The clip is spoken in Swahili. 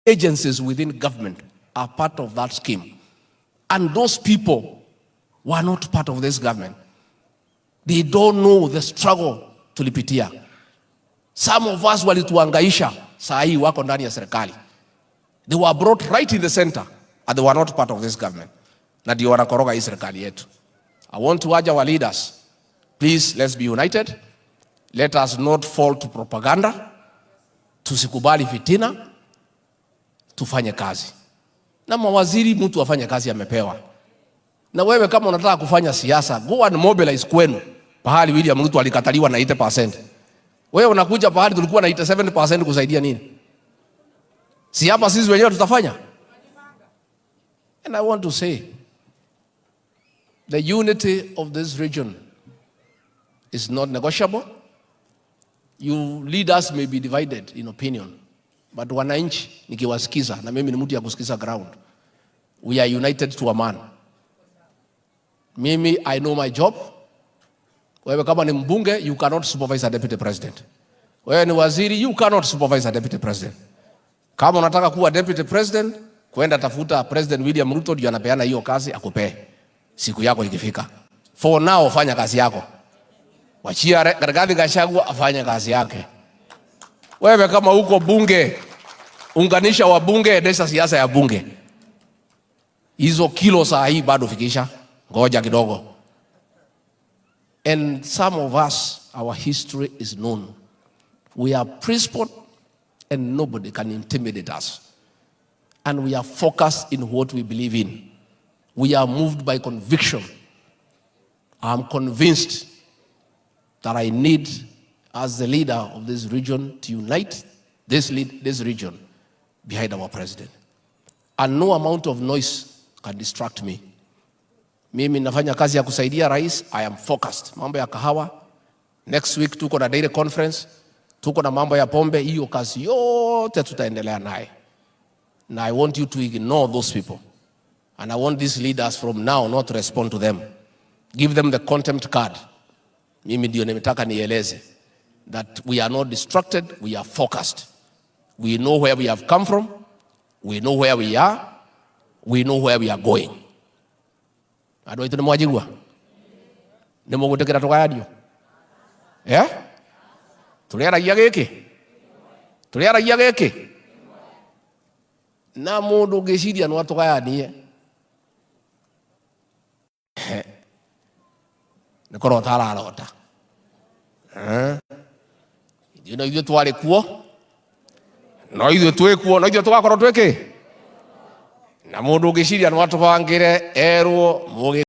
agencies within government are part of that scheme. And those people were not part of this government. They don't know the struggle tulipitia. Some of us walituangaisha, saa hii wako ndani ya serikali. They were brought right in the center and they were not part of this government. Na ndio wanakoroga hii serikali yetu. I want to urge our leaders, please let's be united. Let us not fall to propaganda. Tusikubali fitina. Tufanye kazi. Na mawaziri mtu afanye kazi amepewa. Na wewe kama unataka kufanya siasa, go and mobilize kwenu. Pahali William Ruto alikataliwa na 80%. Wewe unakuja pahali tulikuwa na 87% kusaidia nini? Si hapa sisi wenyewe tutafanya? And I want to say, the unity of this region is not negotiable. You leaders may be divided in opinion, but wananchi nikiwasikiza, na mimi ni mtu ya kusikiza ground, we are united to a man. Mimi, I know my job. Wewe kama ni mbunge, you cannot supervise a deputy president. Wewe ni waziri, you cannot supervise a deputy president. Kama unataka kuwa deputy president, kwenda tafuta President William Ruto ndio anapeana hiyo kazi akupee. Siku yako ikifika. For now fanya kazi yako. Wachia Gachagua afanye kazi yake. Wewe kama uko bunge, unganisha wa bunge, endesha siasa ya bunge. Hizo kilo saa hii bado fikisha. Ngoja kidogo. And some of us, our history is known. We are principled and nobody can intimidate us. And we are focused in what we believe in. We are moved by conviction. I'm convinced that I need, as the leader of this region, to unite this region behind our president. And no amount of noise can distract me. Mimi nafanya kazi ya kusaidia rais. I am focused. Mambo ya kahawa. Next week tuko na daily conference. Tuko na mambo ya pombe. Hiyo kazi yote tutaendelea naye. And I want you to ignore those people. And I want these leaders from now not to respond to them. Give them the contempt card. Mimi ndio nimetaka nieleze that we are not distracted, we are focused. We know where we have come from. We know where we are. We know where we are going. Ado ito ni mwajigwa. Ni mwagutekera tukayadio. Yeah? Tuliaragia giki. Tuliaragia giki. Na mundu giciria no tukayanie. Nikoro tararota. Ino ithuĩ twarĩ kuo. No ithuĩ twĩ kuo, no ithuĩ tugakorwo twĩkĩ. Na mundu giciria no atubangire erwo mugi